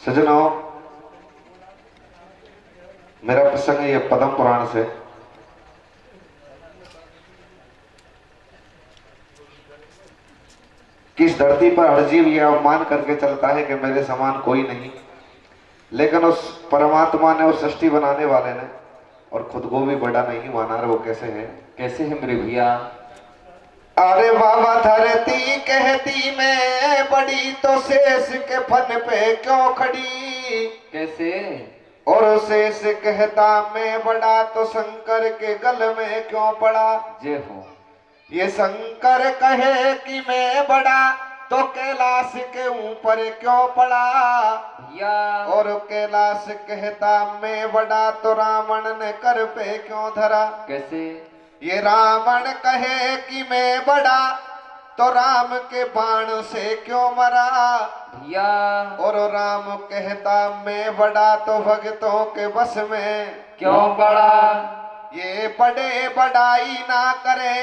सज्जनों, मेरा प्रसंग है ये पद्म पुराण से। कि इस धरती पर हर जीव यह अवमान करके चलता है कि मेरे समान कोई नहीं, लेकिन उस परमात्मा ने, उस सृष्टि बनाने वाले ने और खुद को भी बड़ा नहीं माना। वो कैसे है? कैसे है मेरे भैया? अरे बाबा धरती कहती मैं बड़ी, तो शेष के फन पे क्यों खड़ी? कैसे? और शेष कहता मैं बड़ा, तो शंकर के गल में क्यों पड़ा? जय हो। ये शंकर कहे कि मैं बड़ा, तो कैलाश के ऊपर क्यों पड़ा? भैया और कैलाश कहता मैं बड़ा, तो रावण ने कर पे क्यों धरा? कैसे? ये रावण कहे कि मैं बड़ा, तो राम के बाण से क्यों मरा? भैया और राम कहता मैं बड़ा, तो भक्तों के बस में क्यों पड़ा? ये बड़े बड़ाई ना करे,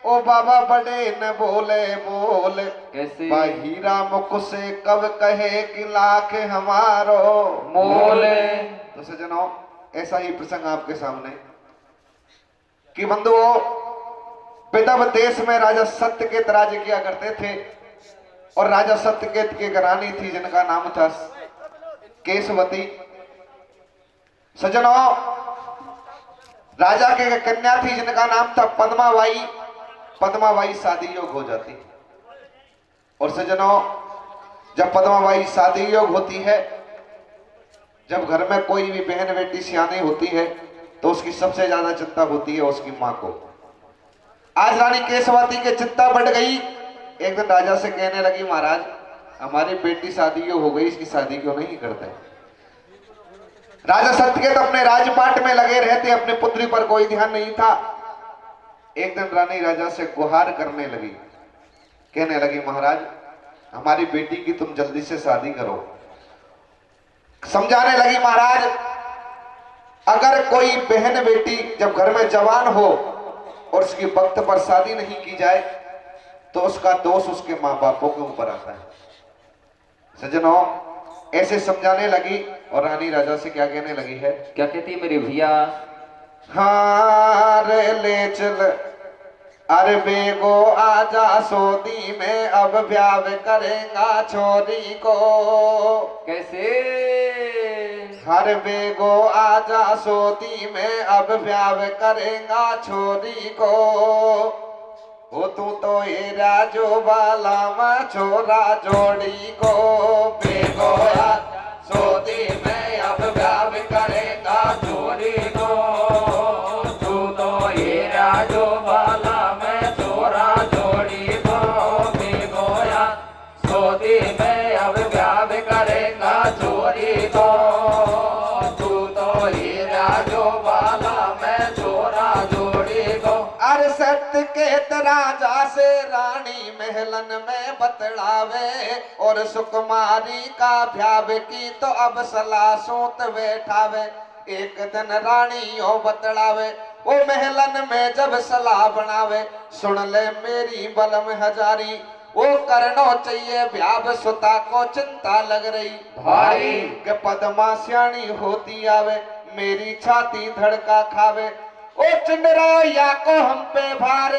ओ बाबा बड़े न बोले बोल। कैसे? हीरा मुख से कब कहे कि लाख हमारो मोले। तो सज्जनों, ऐसा ही प्रसंग आपके सामने कि बंधुओं, विदर्भ देश में राजा सत्यकेत राज्य किया करते थे और राजा सत्यकेत की रानी थी जिनका नाम था केशवती। सज्जनों, राजा के कन्या थी जिनका नाम था पद्माबाई। पद्माबाई शादी योग्य हो जाती और सज्जनों, जब पद्माबाई शादी योग्य होती है, जब घर में कोई भी बहन बेटी सियानी होती है, तो उसकी सबसे ज्यादा चिंता होती है उसकी मां को। आज रानी केशवती की चिंता बढ़ गई। एक दिन राजा से कहने लगी, महाराज हमारी बेटी शादी योग्य हो गई, इसकी शादी क्यों नहीं करते? राजा सत्यकेत अपने राजपाट में लगे रहते, अपनी पुत्री पर कोई ध्यान नहीं था। एक दिन रानी राजा से गुहार करने लगी, कहने लगी, महाराज हमारी बेटी की तुम जल्दी से शादी करो। समझाने लगी, महाराज अगर कोई बहन बेटी जब घर में जवान हो और उसकी वक्त पर शादी नहीं की जाए, तो उसका दोष उसके माँ बापों के ऊपर आता है। सज्जनों, ऐसे समझाने लगी और रानी राजा से क्या कहने लगी है? क्या कहती है मेरे भैया? हाँ रे ले चल, अरे बेगो आजा सोदी में, अब ब्याह करेगा छोरी को। कैसे? हर बेगो आजा सोदी में, अब ब्याह करेगा छोरी को। हो तू तो ये राजो बाला में छोरा जोड़ी को। बेगो आजा सोदी में, अब ब्याह करेगा छोरी को। तू तो ये राजो बाला में छोरा जोड़ी को। बेगोया सोदी में अब ब्याह करेगा चोरी को। तू तो ये राजो बाला में छोरा जोड़ी को। अरे सत्यकेत राजा से रानी महलन में बतलावे, और सुकुमारी का ब्याह की तो अब सलाह सूत बैठावे। एक दिन रानी ओ बतलावे, वो महलन में जब सलाह बनावे, सुन ले मेरी बलम हजारी, वो करनो चाहिए ब्याह सुता को चिंता लग रही भारी। के पद्मा सियाणी होती आवे, मेरी छाती धड़का खावे। ओ चिंडरा या को हम पे भार,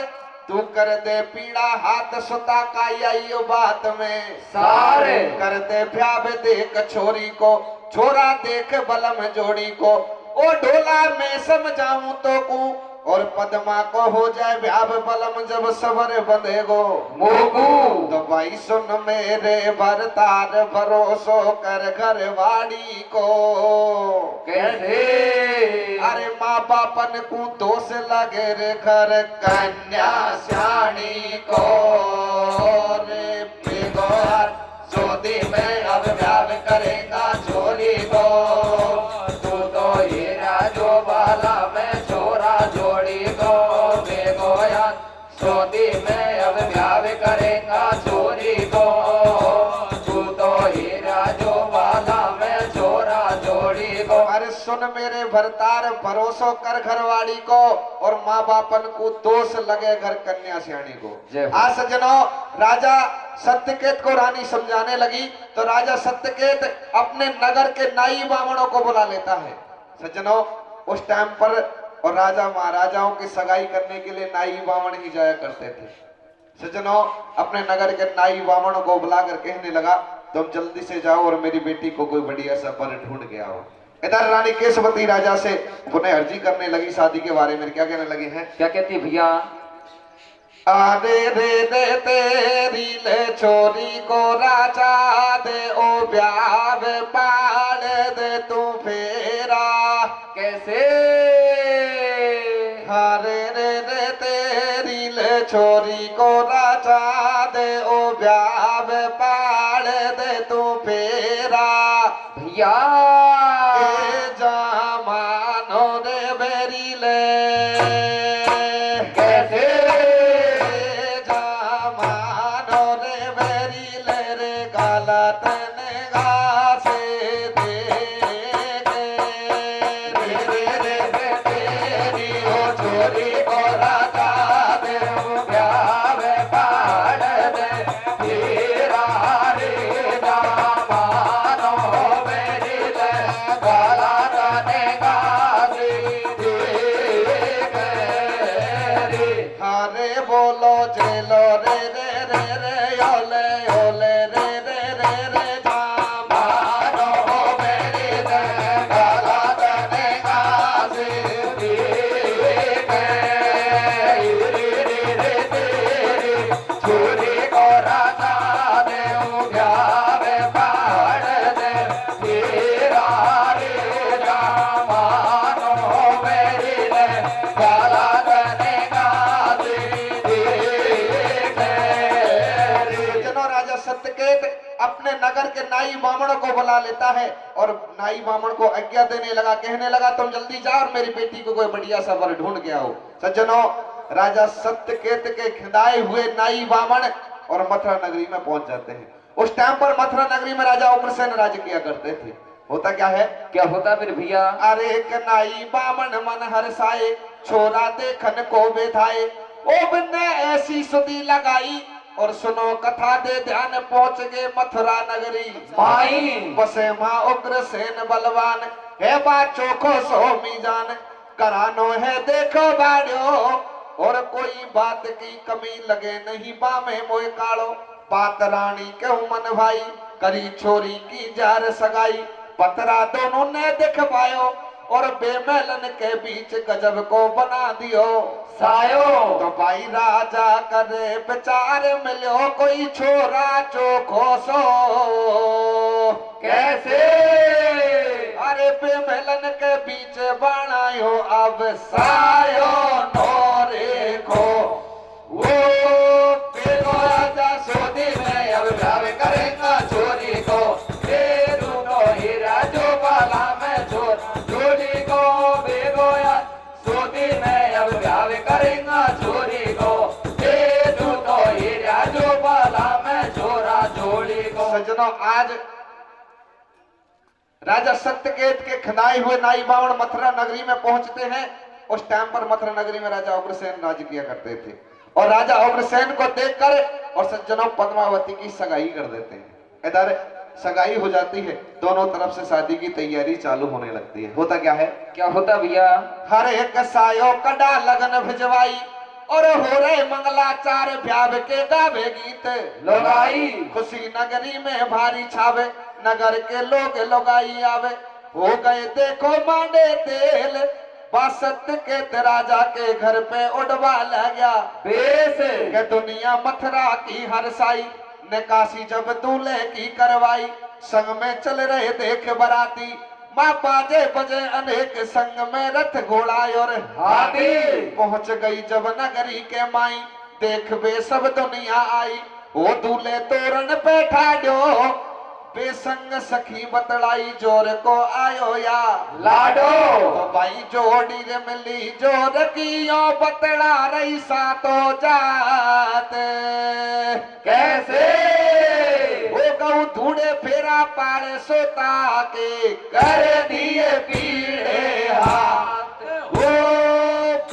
तू कर दे पीड़ा हाथ सुता का यही बात में सारे। कर दे ब्याह देख छोरी को, छोरा देख बलम जोड़ी को। ओ ढोला मैं समझाऊं तो को, और पद्मा को हो जाए ब्याह बलम जब सबर बंधेगो मोगू। तो भाई सुन मेरे भरतार भरोसो कर घर वाड़ी को। कैसे? अरे माँ बापन को दोष लगे रे घर कन्या सियाणी को। रे बेगोर सोदी में अब ब्याह करेगा छोरी को। तू तो ये राजो बाला में छोरा जोड़ी को। बेगोया सोदी में अब ब्याह करेगा चोरी को। तू तो ये राजो बाला में छोरा जोड़ी को। अरे सुन सुन मेरे भरतार भरोसो कर घरवाड़ी को, और माँ बापन को दोष लगे घर कन्या सियाणी जय को। हो। आज सज्जनों, राजा सत्यकेत को रानी समझाने लगी तो राजा सत्यकेत अपने नगर के नाई बामणों को बुला लेता है। सज्जनों, उस टाइम पर और राजा महाराजाओं की सगाई करने के लिए नाई बामण ही जाया करते थे। सज्जनों, अपने नगर के नाई बामणों को बुलाकर कहने लगा, तुम जल्दी से जाओ और मेरी बेटी को कोई बढ़िया सा वर ढूंढ के आओ। इधर रानी केशवती राजा से पुनः अर्जी करने लगी शादी के बारे में। क्या कहने लगे हैं? क्या कहती भैया? आरे रे दे तेरी ले छोरी को राजा दे, ओ ब्याह पाल दे तू फेरा। कैसे? हारे रे दे तेरी ले छोरी को राजा दे, ओ ब्याह पाल दे तू फेरा। भैया ए जमानो रे बेरी ले कैसे? बोलो जेलो रे रे रे रे ओले ओले रे रे रे रे मानो मेरी दे गाला तने गासी दी के रे रे रे तेरी छोरी को राजा दे ब्याह पाड़ दे तेरा रे मानो मेरी दे गाला तने गासी सत्यकेत अपने नगर के नाई बामणों को बुला लेता है और नाई बामण को आज्ञा देने लगा, कहने लगा, तुम जल्दी जाओ और मेरी बेटी को कोई बढ़िया सा वर ढूंढ के आओ। सज्जनों, राजा सत्यकेत के खिदाए हुए नाई बामण और मथुरा नगरी में पहुंच जाते हैं। उस टाइम पर मथुरा नगरी में राजा उग्रसेन राज्य किया करते थे। होता क्या है? क्या होता मेरे भैया? अरे एक नाई बामण मन हर्षाए, छोरा देखन को बेधाए, ओ बिन्ने ऐसी सुधी लगाई, और सुनो कथा दे ध्यान पहुंच गए मथुरा नगरी। भाई बसे माँ उग्रसेन बलवान, है बात चोखो सो मीजान, करानो है देखो बाड़ियो, और कोई बात की कमी लगे नहीं बामे मोए कालो। बात रानी के मन भाई, करी छोरी की जार सगाई, पतरा दोनों ने दिखवायो, और बेमेलन के बीच गजब को बना दियो सायो। तो भाई राजा करे विचार, मिलो कोई छोरा चोखो सो। कैसे? अरे बेमेलन के बीच बनायो अब सायो नोरे को। वो बेगो राजा सोदी में अब ब्याह करेगा छोरी को, ये दोनों हीरा जो बाला में चोर छोरी को। बेगो सोदी में अब ब्याह करेगा छोरी को, ये दोनों हीरा जो बाला में चोरा जोड़ी को। सज्जनों, आज राजा सत्यकेत के खिदाए हुए नाई बावण मथुरा नगरी में पहुंचते हैं। उस टाइम पर मथुरा नगरी में राजा उग्रसेन राज्य किया करते थे, और राजा उग्रसेन को देखकर और सज्जनों पद्मावती की सगाई कर देते हैं। इधर सगाई हो जाती है, दोनों तरफ से शादी की तैयारी चालू होने लगती है। होता क्या है? क्या होता भैया? हर एक सायो कड़ा लगन भिजवाई, और हो रहे मंगलाचार ब्याह के गावे गीत लगाई। खुशी नगरी में भारी छावे, नगर के लोग लोगाई आवे। हो गए देखो मांडे तेल, बासत के राजा के घर पे उड़वा लग गया बेस के दुनिया मथुरा की हर साई, निकासी जब दूल्हे की करवाई। संग में चल रहे देख बराती, माँ बाजे बजे अनेक, संग में रथ घोड़ा और हाथी। पहुंच गई जब नगरी के माई, देख बे सब दुनिया आई। वो दूल्हे तोरण पे ठाड्यो, बेसंग सखी बतलाई, जोर को आयो या लाडो। तो भाई जोड़ी रे मिली जोर कियो, बतला रही सातो जात। कैसे? वो गऊ धूड़े फेरा पाड़े सोता के कर दिए पीड़े हाथ। वो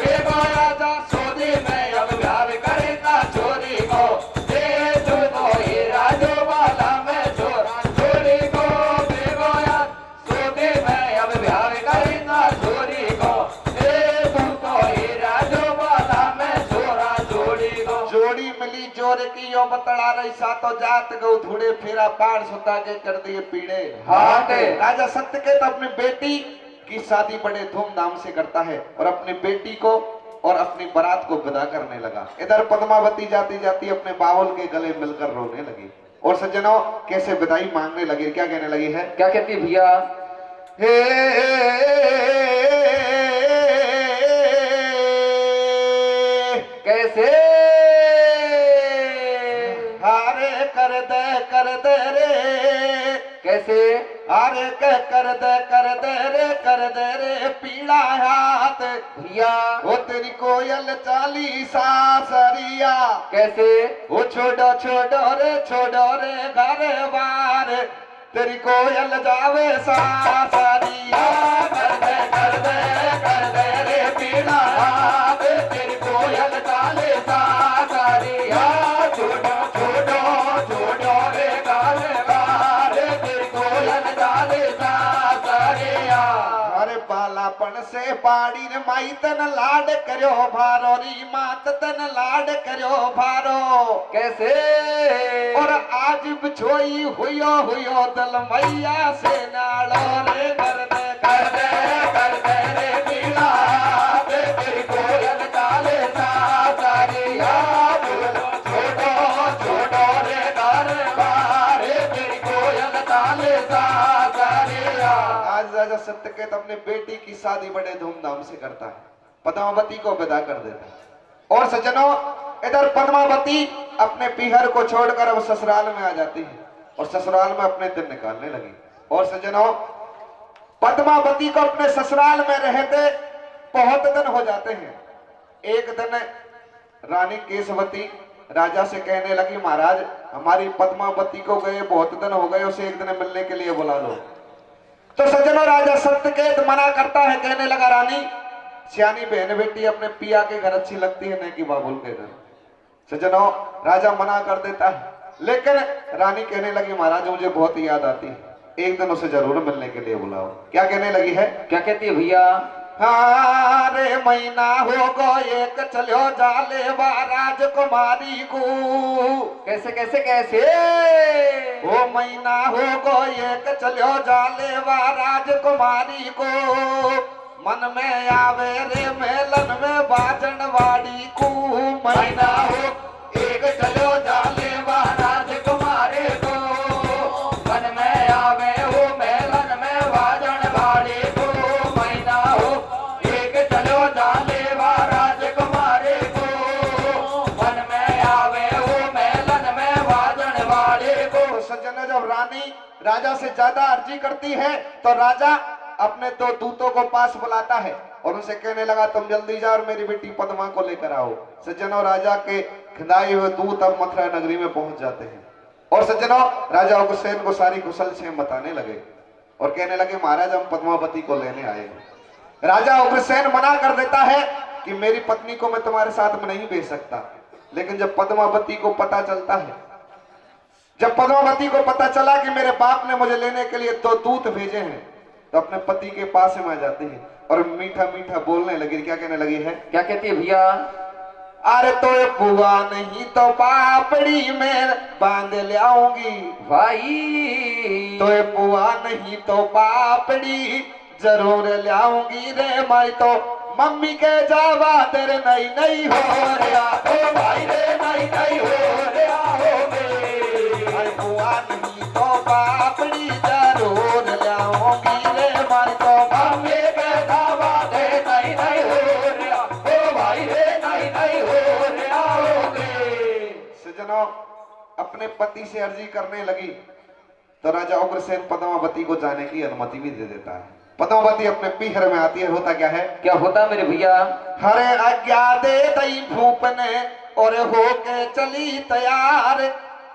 बेगो राजा सोदी में अब ब्याह करेगा छोरी को, दे दूं तो हीरा जो बाला में छोरा छोरी को। बेगो राजा सोदी में अब ब्याह करेगा छोरी को, दे दूं तो हीरा जो बाला में छोरा छोरी को। जोड़ी मिली जोर की यो बतड़ा रही सातो जात गऊ धूड़े फेरा पाड़ सुता के कर दिए पीड़े हाथ। राजा सत्यकेत अपनी बेटी की शादी बड़े धूमधाम से करता है और अपनी बेटी को और अपनी बारात को विदा करने लगा। इधर पद्मावती जाती जाती अपने बावल के गले मिलकर रोने लगी और सज्जनों कैसे विदाई मांगने लगी। क्या कहने लगी है? क्या कहती है भैया? कैसे? हारे कर दे रे कैसे? अरे कर दे रे पीड़ा हाथ भैया वो तेरी कोयल चालीसा सरिया। कैसे? वो छोड़ो रे घर बार तेरी कोयल जावे सासरिया। कर दे रे पीड़ा हाथ, तेरी कोयल चाले सासरिया। छोड़ो रे गाल तेरी कोयल चाले सासरिया। अरे बालापन से पाड़ी ने माई तन लाड करो भारो री मात तन लाड करो भारो। कैसे? और आज बिछोई हुयो दल मैया से नालो रे कर दे रे पीड़ा हाथ, तेरी कोयल चाले सासरिया। छोड़ो रे गाल तेरी कोयल चाले सासरिया। आज राजा सत्यकेत अपने बेटी की शादी बड़े धूमधाम से करता है, पद्मावती को विदा कर देता है। और सज्जनों इधर पद्मावती अपने पीहर को छोड़कर अब ससुराल में आ जाती है और ससुराल में अपने दिन निकालने लगी। और सज्जनों पद्मावती को अपने ससुराल में रहते बहुत दिन हो जाते हैं। एक दिन रानी केशवती राजा से कहने लगी, महाराज हमारी पद्मावती को गए बहुत दिन हो गए, उसे एक दिन मिलने के लिए बुला लो। तो सज्जनों राजा सत्यकेत मना करता है, कहने लगा रानी सियानी बहन बेटी अपने पिया के घर अच्छी लगती है न कि बाबुल के घर। सज्जनों राजा मना कर देता है, लेकिन रानी कहने लगी महाराज मुझे बहुत याद आती है, एक दिन उसे जरूर मिलने के लिए बुलाओ। क्या कहने लगी है? क्या कहती है भैया? हारे महीना हो गो एक चलो जाले राजकुमारी को। कैसे कैसे कैसे? ओ महीना हो गो एक चलो जाले राजकुमारी को, मन में आवे रे मेलन में बाजन वाड़ी को। महीना हो एक चलो जाले राजकुमारी को, मन में आवे हो मेलन में बाजन वाड़ी को। महीना हो एक चलो जाले राजकुमारी को, मन में आवे हो मेलन में बाजन वाड़ी को। सज्जन जब रानी राजा से ज्यादा अर्जी करती है तो राजा अपने दो दूतों को पास बुलाता है और उनसे कहने लगा तुम जल्दी जाओ और मेरी बेटी पद्मा को लेकर आओ। सज्जनों राजा के खिलाए हुए दूत अब मथुरा नगरी में पहुंच जाते हैं और सज्जनों राजा उग्रसेन को सारी कुशल क्षेम बताने लगे और कहने लगे महाराज हम पद्मावती को लेने आए हैं। राजा उग्रसेन मना कर देता है कि मेरी पत्नी को मैं तुम्हारे साथ में नहीं भेज सकता। लेकिन जब पद्मावती को पता चलता है, जब पद्मावती को पता चला कि मेरे बाप ने मुझे लेने के लिए दो दूत भेजे हैं, तो अपने पति के पास में आ जाती है और मीठा मीठा बोलने लगी। क्या कहने लगी है? क्या कहती है भैया? अरे तो बुआ नहीं तो पापड़ी में बांध ले आऊंगी भाई। तो बुआ नहीं तो पापड़ी जरूर ले आऊंगी रे माई। तो मम्मी के जावा तेरे नहीं नहीं हो रहा ओ भाई रे नहीं नहीं हो रहा हो गे। अरे बुआ नहीं तो पापड़ी जरूर ले आऊंगी रे माई। तो मम्मी के जावा दे नहीं नहीं हो रहा, ओ भाई रे नहीं नहीं हो रहा हो गे। सज्जनों अपने पति से अर्जी करने लगी तो राजा उग्रसेन पद्मावती को जाने की अनुमति भी दे देता है। पद्मावती अपने पीहर में आती है। होता क्या है? क्या होता मेरे भैया? हरे आज्ञा दे दई भूप ने और होके चली तैयार।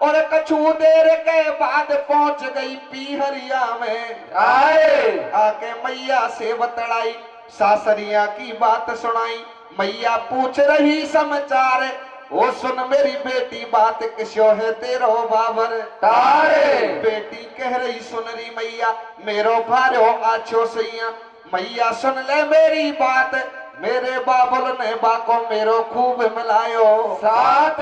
और कछु देर के बाद पहुंच गई पीहरिया में। आए आके मैया से बतलाई, सासरिया की बात सुनाई। मैया पूछ रही समाचार, ओ सुन मेरी बेटी बात किस्यो है तेरो बाबर। तारे बेटी कह रही सुन रही मैया, मेरो भारो आछो सैया। मैया सुन ले मेरी बात, मेरे बाबुल ने बाको मेरो खूब मिलायो साथ।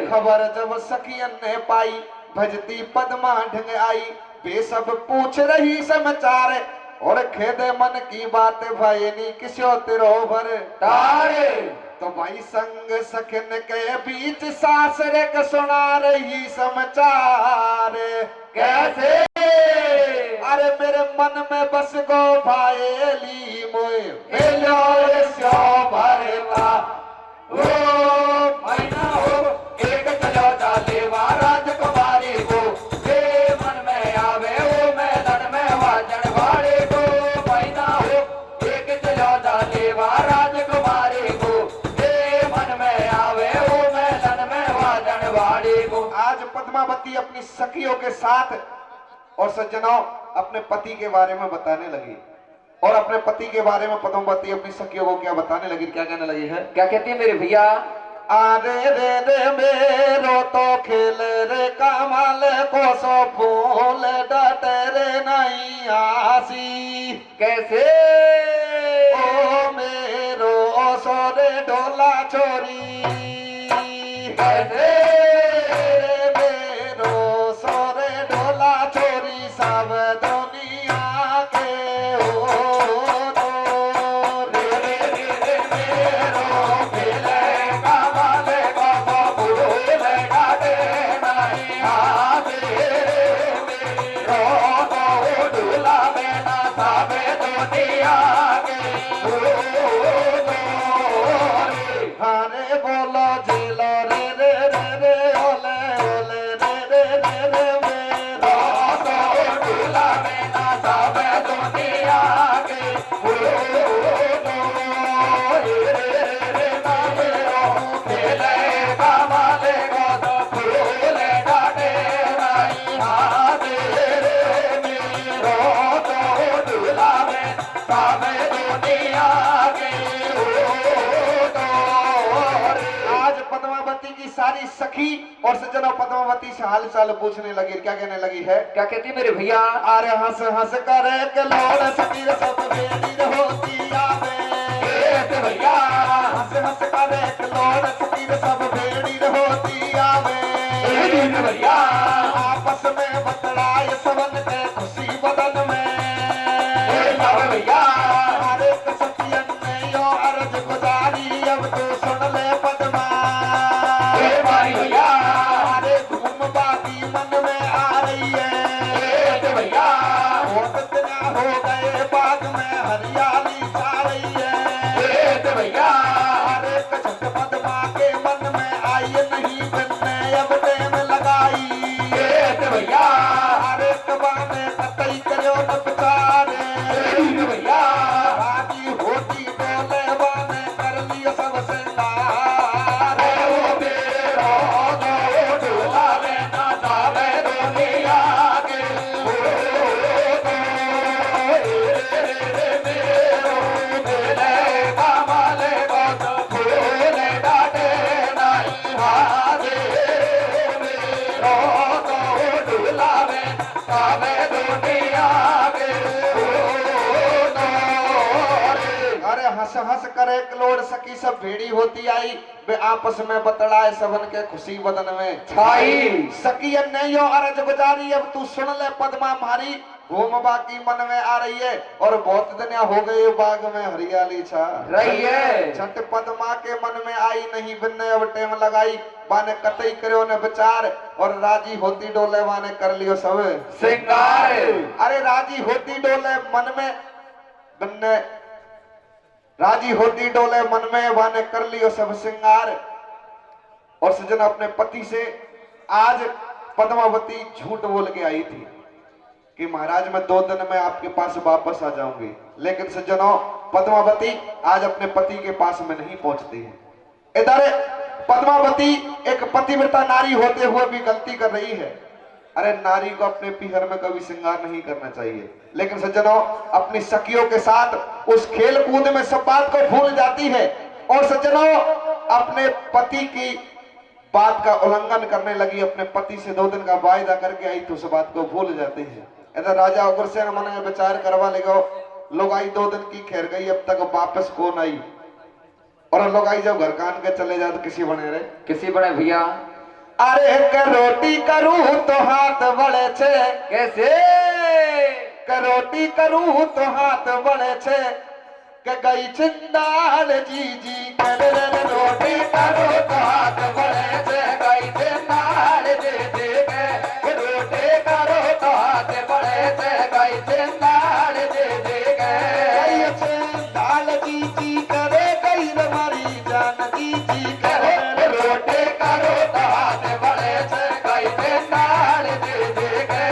खबर जब सखियन ने पाई, भजती पद्मा ढंग आई। वे सब पूछ रही समाचार, और खेदे मन की बात भाई नी किस्यो तेरो भर। तारे तो भाई संग सखन के बीच सासरे के सुना रही समाचार। कैसे अरे मेरे मन में बस गो भाईली मोए मिलो स्यो भरवा ओ मैना हो एक चलो डालेवा राजकुमारी को। ये मन में आवे ओ मैदान में वाजन वाले को। मैना हो एक चलो डालेवा राजकुमारी को। ये मन में आवे ओ मैदान में वाजन वाले को। आज पद्मावती अपनी सखियों के साथ और सज्जनों अपने पति के बारे में बताने लगी। और अपने पति के बारे में पद्मावती अपनी सखियों को क्या बताने लगी, क्या कहने लगी है? क्या कहती है मेरे भैया? आरे रे रे मेरो तो खेल रे कमाल को सो फूल डटे रे नहीं आसी। कैसे ओ मेरो सोरे डोला छोरी। कैसे मेरो सोरे डोला छोरी सब दुनिया के हो रे रे रे मेरो खेले कमाले को फूल डाटे नहीं आवे। मेरो को डूला में ना सावे दुनिया के हो। हरे बोलो जिलो रे रे रे रे ओले ओले रे रे रे रे मेरो डूला में ना सावे दुनिया के हो। रे रे ना मेरो खेले कमाले को फूल डाटे नहीं आवे। मेरो को डूला में सावे दुनिया के हो। आज पद्मावती की सारी सखी और सज्जनों पद्मावती से हाल चाल पूछने लगी। क्या कहने लगी है? क्या कहती है मेरे भैया? अरे हंस हंस कर के लोड़ सतीर सब बेड़ी होती आवे। भैया हंस हंस कर के लोड़ सतीर सब बेड़ी होती आवे। भैया आपस में बतलाए सबन के खुशी बदन में। भैया हरे सखियन ने यो अर्ज गुजारी, अब तू सुन ले पद्मा। भैया हरे घूम बाकी मन में आ रही है। भैया बहुत दिन हो गए बाग में हरियाली छा रही है। भैया हरे कछट पद्मा के मन में आई नहीं, बिन्ने अब टेम लगाई। भैया हरे कबाने कतई करो न बिचारे। भैया राजी होती डोले बाने कर लियो सब सिंगार। डूला में ना सावे दुनिया के हो। मेरो खेले कमाले को फूल डाटे नहीं आवे। मेरो डूला में सावे दुनिया के हो। अरे हंस हंस कर एक लोड सकी सब भेड़ी होती आई। वे आपस में बतलाए सबन के खुशी बदन में छाई। सकियन ने यो अर्ज गुजारी, अब तू सुन ले पद्मा मारी। घूम बाकी मन में आ रही है, और बहुत दिन हो गए बाग में हरियाली छा रही है। छठ पद्मा के मन में आई नहीं, बिन्ने अब टेम लगाई। बाने कतई करो ने विचार, और राजी होती डोले बाने कर लियो सब सिंगार। अरे राजी होती डोले मन में, बिन्ने राजी होती डोले मन में, बाने कर लियो सब सिंगार। और सजन अपने पति से आज पद्मावती झूठ बोल के आई थी कि महाराज मैं 2 दिन में आपके पास वापस आ जाऊंगी। लेकिन सज्जनों पद्मावती आज अपने पति के पास में नहीं पहुंचती है। इधर पद्मावती एक पतिव्रता नारी होते हुए भी गलती कर रही है। अरे नारी को अपने पीहर में कभी श्रृंगार नहीं करना चाहिए, लेकिन सज्जनों अपनी सखियों के साथ उस खेल कूद में सब बात को भूल जाती है और सज्जनों अपने पति की बात का उल्लंघन करने लगी, अपने पति से 2 दिन का वायदा करके आई तो उस बात को भूल जाती है। इधर राजा उग्रसेन मन में विचार करवा लेगा, लोग आई 2 दिन की खेर गई, अब तक वापस कौन आई। और लोग आई जब घर कान के चले जाए तो किसी बने रहे, किसी बड़े भैया। अरे के रोटी करूं तो हाथ बड़े छे, कैसे के रोटी करूं तो हाथ बड़े छे, के गई छिंदाल जी जी कर रोटी करो तो हाथ बड़े से गई छिंदाल जी जी के, रोटी करो तो हाथ बड़े से गई छिंदाल जी जी के, गई छिंदाल जी जी करे गई हमारी जानकी जी करे। रोटी करो तो हाथ बड़े से गई छिंदाल जी जी के,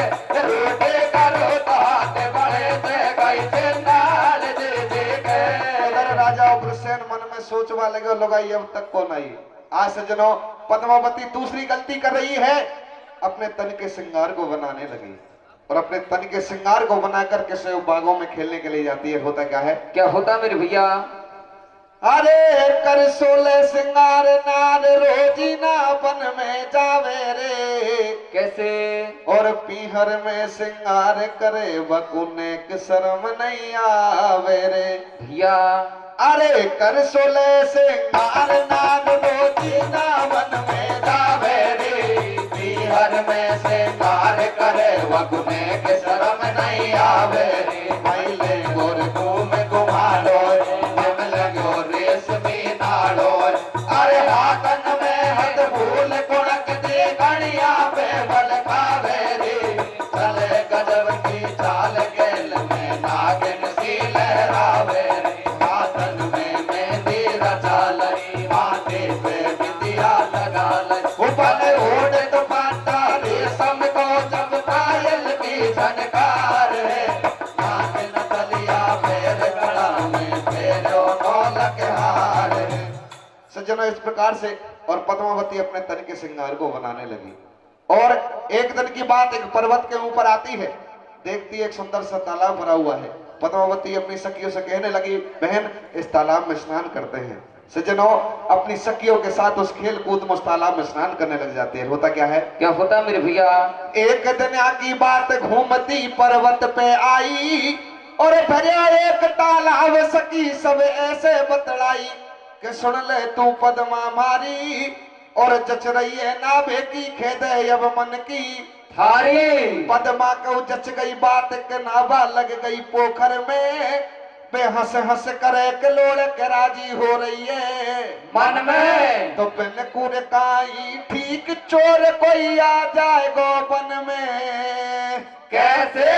रोटी करो तो हाथ बड़े से गई छिंदाल जी जी के। राजा उग्रसेन मन में सोचवा लगे, लोग आई अब तक कौन आई। आज सज्जनों पद्मावती दूसरी गलती कर रही है, अपने तन के श्रृंगार को बनाने लगी और अपने तन के श्रृंगार को बनाकर किसी बागों में खेलने के लिए जाती है। होता क्या है, क्या होता मेरे भैया। अरे कर 16 श्रृंगार नार रोजी ना बन में जावे रे, कैसे और पीहर में श्रृंगार करे बकुने के शर्म नहीं आवे रे भैया। अरे कर 16 श्रृंगार नार रोजी ना बन में जावे रे, पीहर में श्रृंगार करे वगुने के शर्म नहीं आवे रे, मैले गोर घूम घुमालो रेशमी नाड़ो, अरे हाथन में हथ भूल कुणक दे गणिया पे बल खावे रे, चले गजब की चाल गेल में नागिन सी लहरावे रे, हाथन में मेहंदी रचा लई माथे पे बिंदिया लगा लई, ऊपर ओढ़ तो पाता रेशम को जब पायल की झनकार है, नागिन तलिया पैर कड़ा में फेरो ढोलक हार है। सज्जनों इस प्रकार से और पद्मावती अपने तन के श्रृंगार को बनाने लगी। और एक दिन की बात, एक पर्वत के ऊपर आती है, देखती है एक सुंदर सा तालाब भरा हुआ है। पद्मावती अपनी सखियों से कहने लगी, बहन इस तालाब में स्नान करते हैं। सज्जनों अपनी सखियों के साथ उस खेल कूद में उस तालाब में स्नान करने लग जाती है। होता क्या है, क्या होता मेरे भैया। एक दिन की बात घूमती पर्वत पे आई और भरिया एक तालाब सखी सब ऐसे बतलाई कि सुन ले तू पद्मा मारी, और जच रही है नाभे की खेद अब मन की थारी। पद्मा को जच गई बात के नाभा लग गई पोखर में, बे हंस हंस करे के लोड़ के राजी हो रही है मन में। तो बिन कुर काई ठीक चोर कोई आ जाए गोबन में, कैसे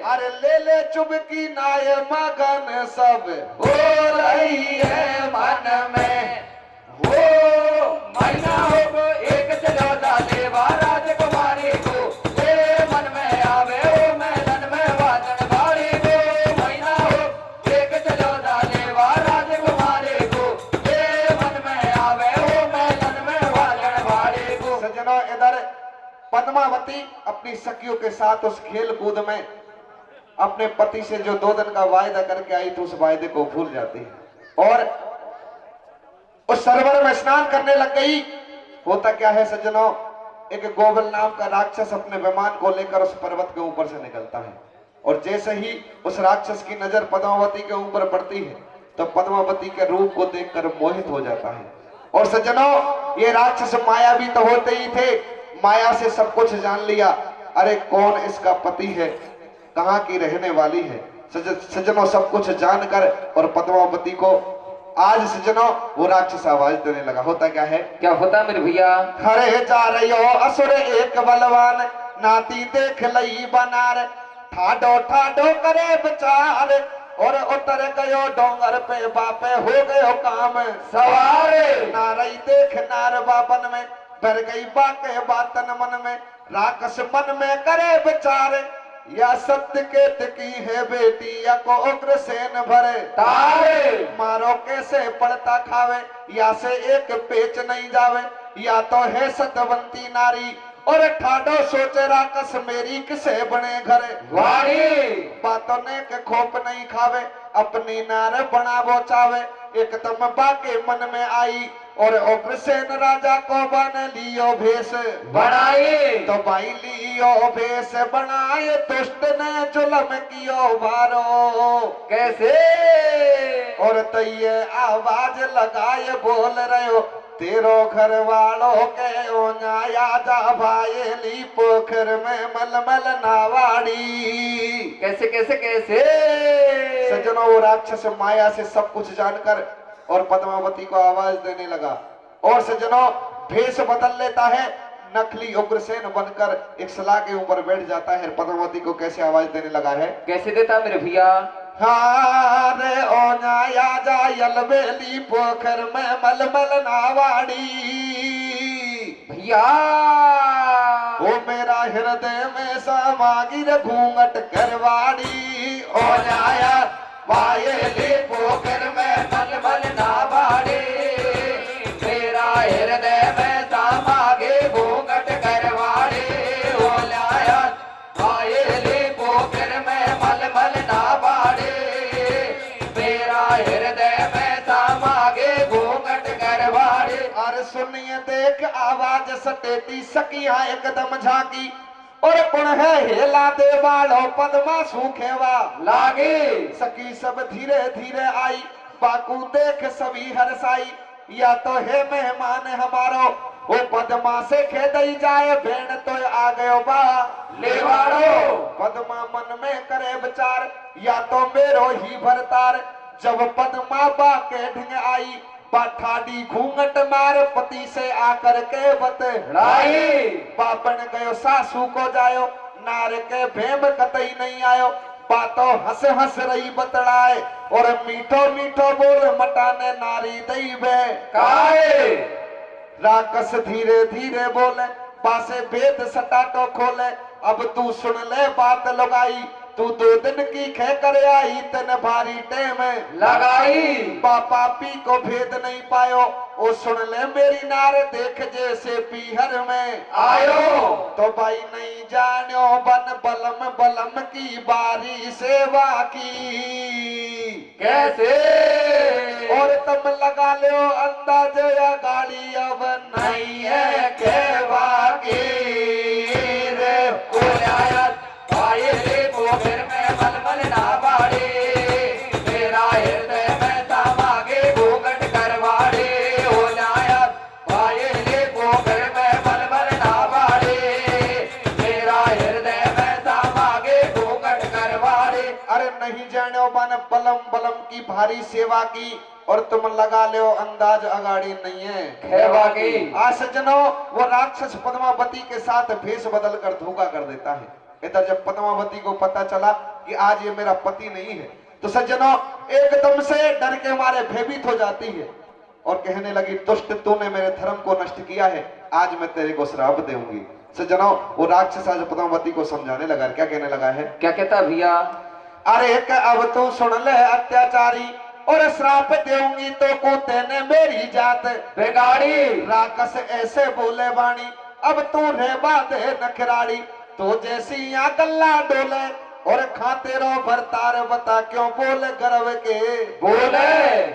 अरे ले ले चुबकी नाय मगन सब हो रही है मन में, हो मैना हो एक जलोदा देवा राजकुमारी को, ये मन में आवे ओ मैलन में वादन वाली को, मैना हो एक जलोदा देवा राजकुमारी को, ये मन में आवे ओ मैलन में वादन वाली को। सज्जनों इधर पद्मावती अपनी सखियों के साथ उस खेल कूद में अपने पति से जो 2 दिन का वायदा करके आई तो उस वायदे को भूल जाती है और उस सरोवर में स्नान करने लग गई। होता क्या है सज्जनों, एक गोबल नाम का राक्षस अपने विमान को लेकर उस पर्वत के ऊपर से निकलता है और जैसे ही उस राक्षस की नजर पद्मावती के ऊपर पड़ती है तो पद्मावती के रूप को देखकर मोहित हो जाता है। और सज्जनों ये राक्षस मायावी तो होते ही थे, माया से सब कुछ जान लिया। अरे कौन इसका पति है, कहाँ की रहने वाली है, सज्जनों सब कुछ जानकर और पद्मावती को आज सज्जनों वो राक्षस आवाज देने लगा। होता क्या है, क्या होता मेरे भैया। खरे जा रही हो असुर एक बलवान, नाती देख लई बनार, ठाडो ठाडो करे विचार, और उतर गयो डोंगर पे बापे हो गयो काम सवार। नारई देख नार बाबन में, भर गई बाके बातन मन में, राक्षस मन में करे विचार, या सत्य केत की है बेटी या को उग्रसेन भरे तारे मारो कैसे पड़ता खावे या से एक पेच नहीं जावे या तो है सतवंती नारी और ठाडो सोचे राकस मेरी किसे बने घरे वाणी बातों ने के खोप नहीं खावे अपनी नार बनावो चावे एकदम बाके मन में आई और उग्रसेन राजा को बन लियो भेष बनाई तो भाई लियो भेष बनाए दुष्ट ने जुलम कियो भारो कैसे और तैये आवाज लगाए बोल रहे हो तेरो घर वालों के ओ न्याया जा भाई पोखर में मलमल नावाड़ी। कैसे कैसे कैसे सज्जनों वो राक्षस माया से सब कुछ जानकर और पद्मावती को आवाज देने लगा और सज्जनों भेष बदल लेता है नकली उग्रसेन बनकर एक सलाह के ऊपर बैठ जाता है। पद्मावती को कैसे आवाज देने लगा है कैसे देता मेरे भैया हारे ओ न्याया जा यलबेली पोखर में मलमल नावाड़ी भैया ओ मेरा हृदय में समागिर घूंघट करवाड़ी ओ न्याया वायली पोखर में मलमल नावाड़ी मेरा हृदय में समागे घूंघट करवाड़ी ओ न्याया वायली पोखर में मलमल नावाड़ी मेरा हृदय में समागे घूंघट करवाड़ी। और सुनिए देख आवाज सटेटी सकिया एकदम झांकी और पुण है हेला दे वालो पद्मा सूखेवा लागे सकी सब धीरे धीरे आई बाकू देख सभी हरसाई या तो है मेहमान हमारो वो पद्मा से खेदई जाए भेड़ तो आ गयो बा लेवाड़ो पद्मा मन में करे विचार या तो मेरो ही भरतार जब पद्मा बा के ढंग आई बाठाडी घूंघट मार पति से आकर के लाई बापन गयो सासू को जायो नार के भेम कतई नहीं आयो बातों हंस हंस रही बतड़ाए और मीठो मीठो बोल मटाने नारी दई बे काए राकस धीरे धीरे बोले पासे भेद सटाटो खोले अब तू सुन ले बात लगाई तू 2 दिन की खे कर आई तन भारी टेम लगाई पापा पी को भेद नहीं पायो ओ सुन ले मेरी नार देख जैसे पीहर में आयो तो भाई नहीं जानो बन बलम बलम की बारी सेवा की कैसे और तुम लगा लो अंदाज या गाड़ी अब नहीं है कहवा की रे कोलाया वायली पोखर में मलमल नावाड़ी मेरा हृदय में समागे घूंघट करवाड़ी हो जाया वायली पोखर में मलमल नावाड़ी मेरा हृदय में समागे घूंघट करवाड़ी। अरे नहीं जानो बन बलम बलम की भारी सेवा की और तुम लगा लो अंदाज अगाड़ी नहीं है कहवा की। आज सज्जनों वो राक्षस पद्मावती के साथ भेष बदल कर धोखा कर देता है। इधर जब पद्मावती को पता चला कि आज ये मेरा पति नहीं है तो सज्जनों एकदम से डर के मारे भयभीत हो जाती है और कहने लगी दुष्ट तूने मेरे धर्म को नष्ट किया है आज मैं तेरे को श्राप दूंगी। सज्जनों वो राक्षस आज पद्मावती को समझाने लगा क्या कहने लगा है क्या कहता भैया अरे अब तू सुन ले अत्याचारी और श्राप दूंगी तो कुत्ते ने मेरी जात बिगाड़ी राक्षस ऐसे बोले वाणी अब तू रेबा दे नखराड़ी तो जैसी यहाँ गल्ला डोले और खाते रहो भरतार बता क्यों बोले गर्व के बोले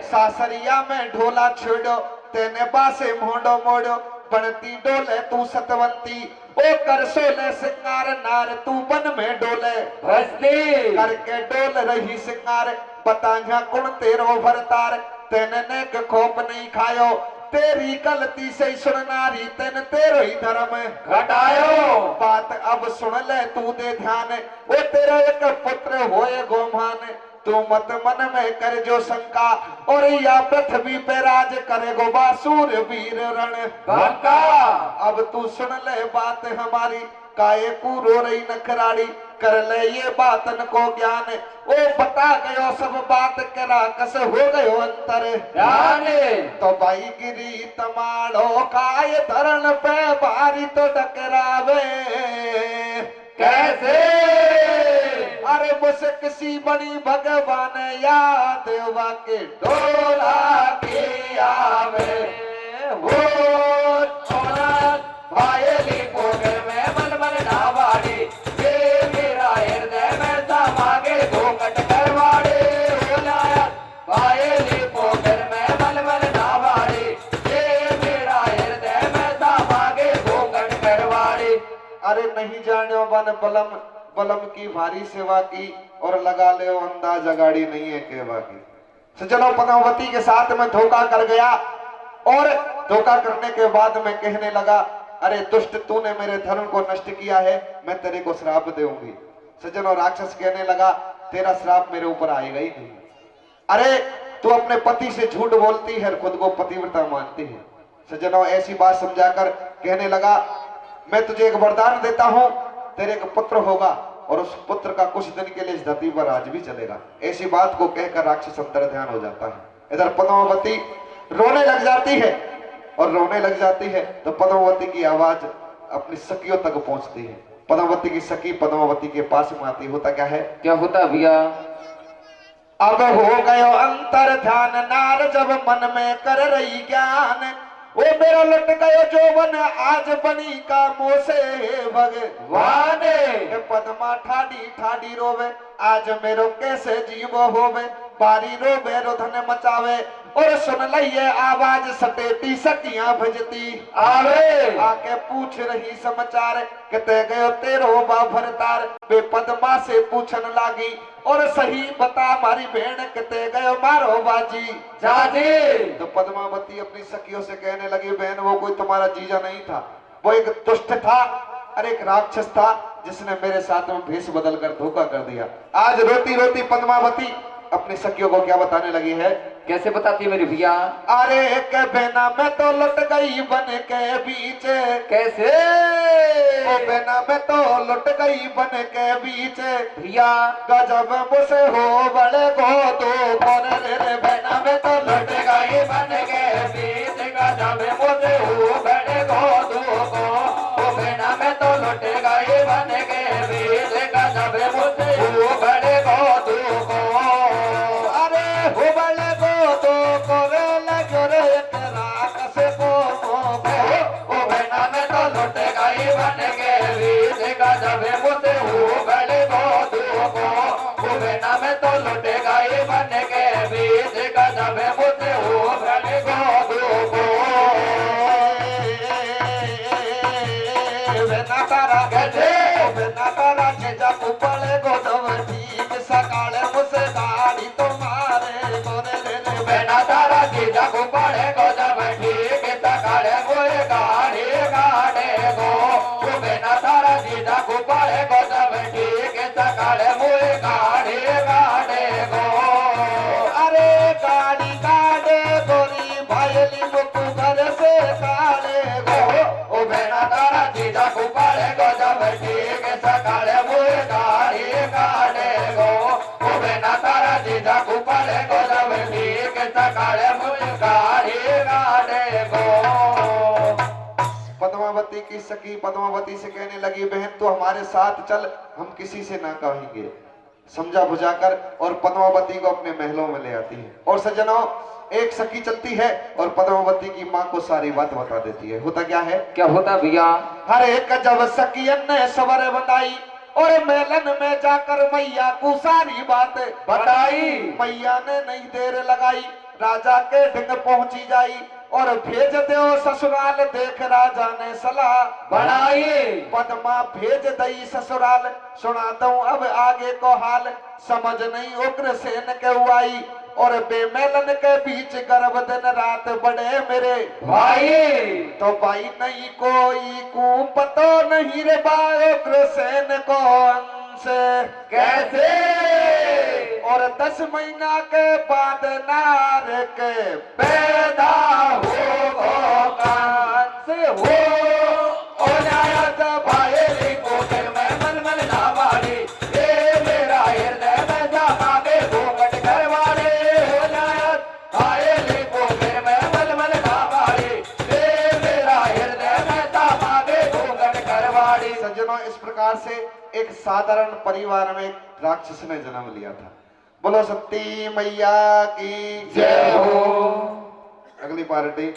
सासरिया में ढोला छोड़ो तेने बासे मोड़ो मोड़ो बनती डोले तू सतवंती ओ कर सोले सिंगार नार तू बन में डोले भस्ती करके डोल रही सिंगार बता कुण तेरो भरतार तेने ने खोप नहीं खायो तेरी गलती से सुन नारी तेन तेरो ही धर्म घटायो बात अब सुन ले तू दे ध्यान वो तेरा एक पुत्र होए गोमान तू मत मन में कर जो शंका और या पृथ्वी पे राज करेगो बासुर वीर रण भंका। अब तू सुन ले बात हमारी काये कू रो रही नखराड़ी कर ले ये बातन को ज्ञान ओ बता गयो सब बात करा कस हो गयो अंतर ध्यान तो भाई गिरी तमाड़ो काय धरण पे भारी तो टकरावे कैसे मुझसे किसी बड़ी भगवान याद वाके डोला की आवे वो सोना भायली पोगर में मन मन नावाड़ी ये मेरा हृदय में समागे घूंघट करवाड़े बोलाया भायली पोगर में मन मन नावाड़ी ये मेरा हृदय में समागे घूंघट करवाड़े। अरे नहीं जाने बन बलम बलम की भारी सेवा की और लगा ले अंदाज अगाड़ी नहीं है केवा की। सज्जनों, पद्मावती के साथ में धोखा कर गया और धोखा करने के बाद मैं कहने लगा, अरे दुष्ट, तूने मेरे धर्म को नष्ट किया है, मैं तेरे को श्राप दूंगी। सज्जनों, राक्षस कहने लगा, तेरा श्राप मेरे ऊपर आएगा ही नहीं। अरे तू अपने पति से झूठ बोलती है, खुद को पतिव्रता मानती है। सज्जनों, ऐसी बात समझाकर कहने लगा, मैं तुझे एक वरदान देता हूं, तेरे एक पुत्र होगा और उस पुत्र का कुछ दिन के लिए इस धरती पर राज भी चलेगा। ऐसी बात को कहकर राक्षस अंतर ध्यान हो जाता है। इधर पद्मावती रोने लग जाती है और रोने लग जाती है तो पद्मावती की आवाज अपनी सखियों तक पहुंचती है। पद्मावती की सखी पद्मावती के पास में आती। होता क्या है? क्या होता भैया? अब हो गयो अंतर ध्यान, नार जब मन में कर रही ज्ञान, वो मेरा लट गयो जोवन आज बनी का मोसे भगवान। पद्मा ठाडी ठाडी रोवे, आज मेरो कैसे जीवो होवे, बारी रोवे रोधन मचावे और सुन लइए आवाज सटेटी सखियां भजती आवे। आके पूछ रही समाचार, कहते गयो तेरो बाभरतार, वे पद्मा से पूछन लागी और सही बता मारी भेड़, कहते गयो मारो बाजी जाजी। तो पद्मावती अपनी सखियों से कहने लगी, बहन वो कोई तुम्हारा जीजा नहीं था, वो एक दुष्ट था, अरे एक राक्षस था जिसने मेरे साथ में भेष बदल कर धोखा कर दिया। आज रोती रोती पद्मावती अपनी सखियों को क्या बताने लगी है? कैसे बताती है मेरी भैया? अरे के बेना मैं तो लुट गई बन के बीच, कैसे? ओ बेना मैं तो लुट गई बन के बीच, भैया गजब मुझसे हो बड़े गो तो कौन रे बेना मैं तो लुट गई बन के बीच, गजब मुझसे हो बड़े गो तो को बेना मैं तो लुट गई बन के बीच, गजब मुझसे हो बड़े गो तो को। हो बड़े गो तो करे लगो रे राक्षस को ओ बेना मैं तो लुट गई बन के बीच, गजब मुझसे हो बड़े गो तो को। ओ बेना मैं तो लुट गई बन के बीच, गजब मुझसे हो बड़े गो तो को। बेना तारा गजे बेना तारा छेजा कुपले गो दव ठीक सकाले मुझसे गाड़ी तो मारे गोरे रे बेना तारा छेजा कुपले गो दव ठीक सकाले मुझे गाड़ी गाड़े गो। ओ बेना तारा छेजा कुपले गो दव ठीक सकाले मुझे गाड़ी गाड़े गो। अरे गाड़ी गाड़े गोरी भाईली मुकु घर से काले गो। ओ बेना तारा छेजा कुपले गो दव ठीक सकाले मुझे गाड़ी गाड़े गो। ओ बेना तारा छेजा कुपले गो दव ठीक सकाले मुझे गाड़ी गाड़े गो। पद्मावती की सखी पद्मावती से कहने लगी, बहन तू हमारे साथ चल, हम किसी से ना कहेंगे। समझा बुझाकर और पद्मावती को अपने महलों में ले आती है। और सज्जनों, एक सखी चलती है और पद्मावती की माँ को सारी बात बता देती है। होता क्या है? क्या होता भैया? हर एक जब सखियन ने सबर बताई और मेलन में जाकर मैया को सारी बात बताई। मैया ने नहीं देर लगाई, राजा के ढंग पहुंची जाई और भेज दो ससुराल, देख राजा ने सलाह बढ़ाई। पद्मा भेज दई ससुराल, सुना दू अब आगे को हाल, समझ नहीं उग्रसेन के आई और बेमेलन के बीच गर्भ दिन रात बड़े मेरे भाई। तो भाई नहीं कोई को पतो नहीं रे बायो उग्रसेन को अंश कैसे? और 10 महीना के बाद नार के पैदा हो कान से हो ओ नया जब भाई को फिर मैं मन मन ना मारी, ये मेरा हृदय में जामा के घूंघट करवाड़े। हो नया भाई को फिर मैं मन मन ना मारी, ये मेरा हृदय में जामा के घूंघट करवाड़ी। सज्जनों, सज्जनों इस प्रकार से एक साधारण परिवार में एक राक्षस ने जन्म लिया था। बोलो सती मैया की जय हो। अगली पार्टी